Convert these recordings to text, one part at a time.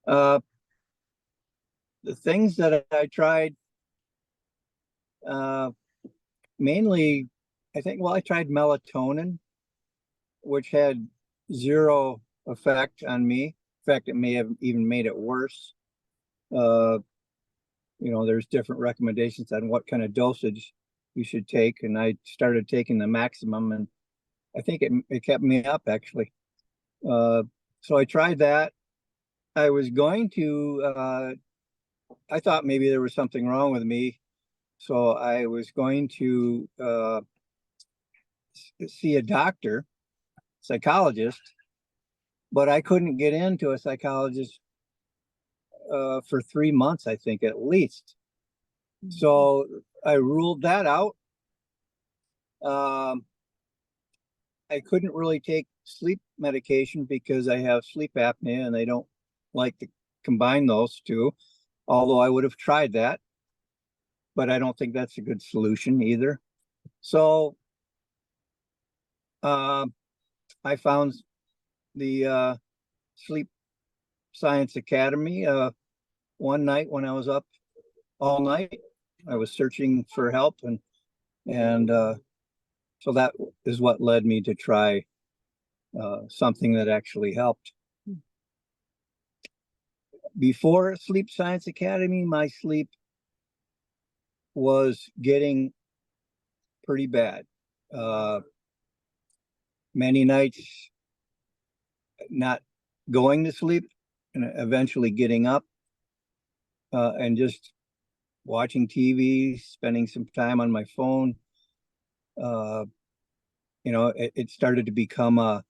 Uh, the things that I tried, uh, mainly, I think, well, I tried melatonin, which had zero effect on me. In fact, it may have even made it worse. Uh, there's different recommendations on what kind of dosage you should take, and I started taking the maximum, and I think it kept me up actually. Uh, so I tried that. I was going to, I thought maybe there was something wrong with me. So I was going to see a doctor, psychologist, but I couldn't get into a psychologist for 3 months, I think, at least. So I ruled that out. Um, I couldn't really take sleep medication because I have sleep apnea and they don't like to combine those two, although I would have tried that, but I don't think that's a good solution either. So uh, I found the Sleep Science Academy one night when I was up all night. I was searching for help, and so that is what led me to try something that actually helped. Before Sleep Science Academy, my sleep was getting pretty bad. Uh, Many nights not going to sleep and eventually getting up and just watching TV, spending some time on my phone. Uh, it started to become a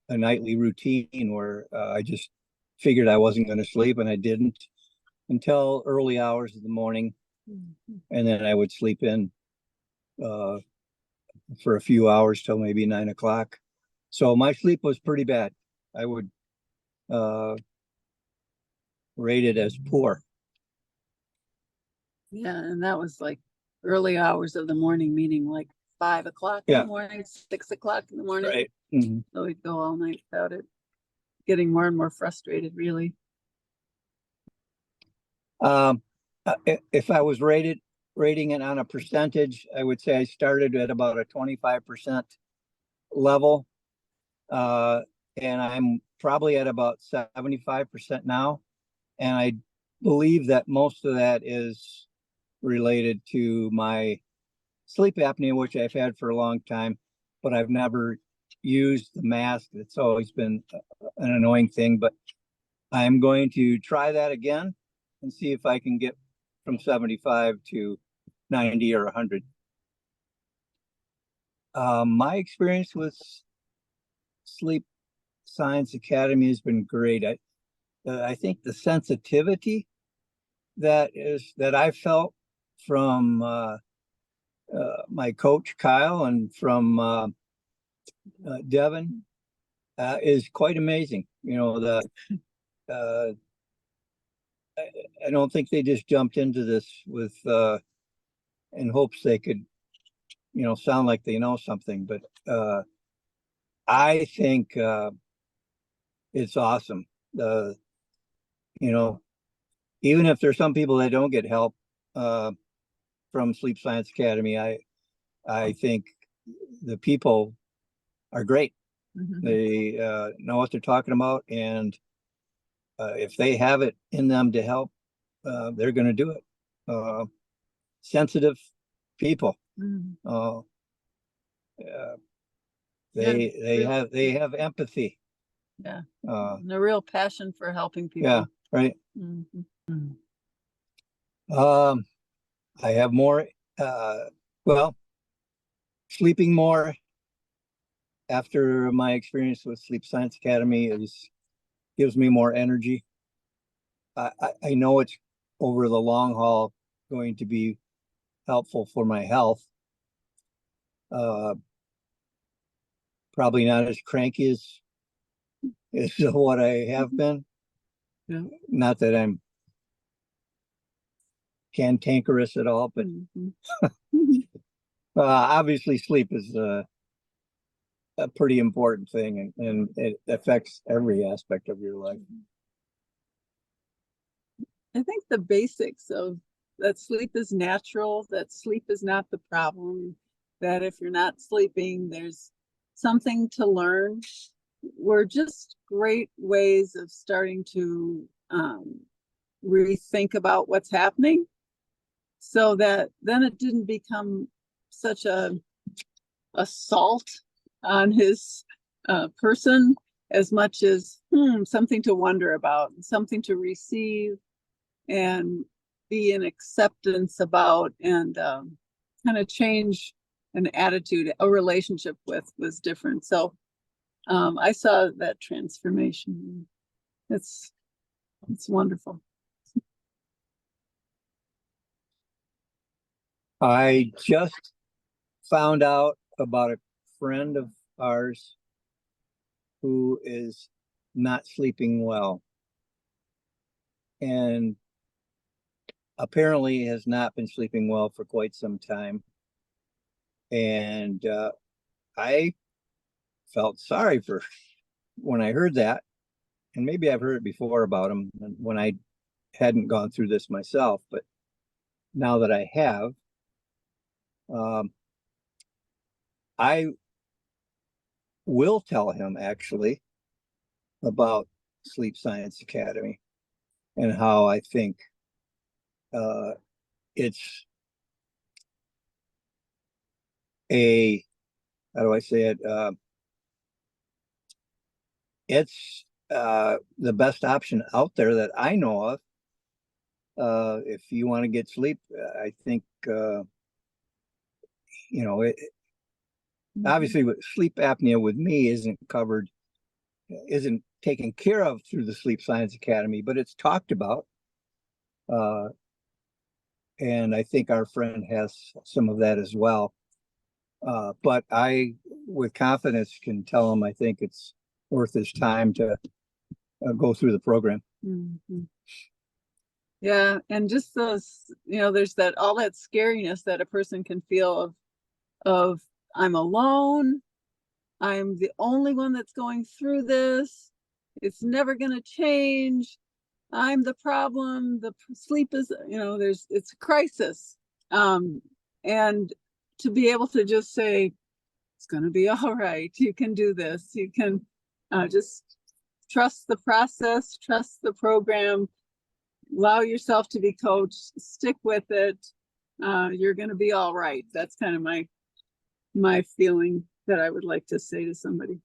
nightly routine where I just figured I wasn't going to sleep, and I didn't until early hours of the morning, and then I would sleep in uh, for a few hours till maybe 9 o'clock. So my sleep was pretty bad. I would uh, rate it as poor. Yeah, and that was like early hours of the morning, meaning like 5 o'clock in the morning, 6 o'clock in the morning. Right. Mm-hmm. So we'd go all night without it. Getting more and more frustrated, really. If I was rating it on a percentage, I would say I started at about a 25% level, and I'm probably at about 75% now. And I believe that most of that is related to my sleep apnea, which I've had for a long time, but I've never used the mask. It's always been an annoying thing, but I'm going to try that again and see if I can get from 75 to 90 or 100. My experience with Sleep Science Academy has been great. I think the sensitivity that I felt from my coach Kyle and from Devin is quite amazing. Uh, I don't think they just jumped into this with in hopes they could sound like they know something, but I think it's awesome. Uh, you know, Even if there's some people that don't get help uh, from Sleep Science Academy, I think the people are great. Mm-hmm. They know what they're talking about, and if they have it in them to help, they're going to do it. Sensitive people. Mm-hmm. Uh, they have empathy. Yeah, and a real passion for helping people. Yeah, right. Mm-hmm. I have more. Well, sleeping more after my experience with Sleep Science Academy gives me more energy. I know it's over the long haul going to be helpful for my health. Uh, Probably not as cranky as what I have been. Yeah. Not that I'm cantankerous at all, but obviously sleep is a pretty important thing, and it affects every aspect of your life. I think the basics of that sleep is natural, that sleep is not the problem, that if you're not sleeping, there's something to learn, were just great ways of starting to rethink about what's happening, so that then it didn't become such a assault on his person, as much as something to wonder about, something to receive and be in acceptance about, and kind of change an attitude, a relationship with was different. So I saw that transformation. It's wonderful. I just found out about a friend of ours who is not sleeping well and apparently has not been sleeping well for quite some time. And I felt sorry for when I heard that, and maybe I've heard it before about him when I hadn't gone through this myself, but now that I have, I will tell him actually about Sleep Science Academy and how I think it's a, how do I say it? It's the best option out there that I know of. If you want to get sleep, I think, obviously with sleep apnea with me isn't taken care of through the Sleep Science Academy, but it's talked about. And I think our friend has some of that as well. But I, with confidence, can tell him I think it's worth his time to go through the program. Mm-hmm. Yeah, and just those, there's that all that scariness that a person can feel of I'm alone, I'm the only one that's going through this, it's never going to change, I'm the problem, the sleep is, it's a crisis. And to be able to just say, it's going to be all right, you can do this, you can just trust the process, trust the program, allow yourself to be coached, stick with it, you're going to be all right. That's kind of my feeling that I would like to say to somebody.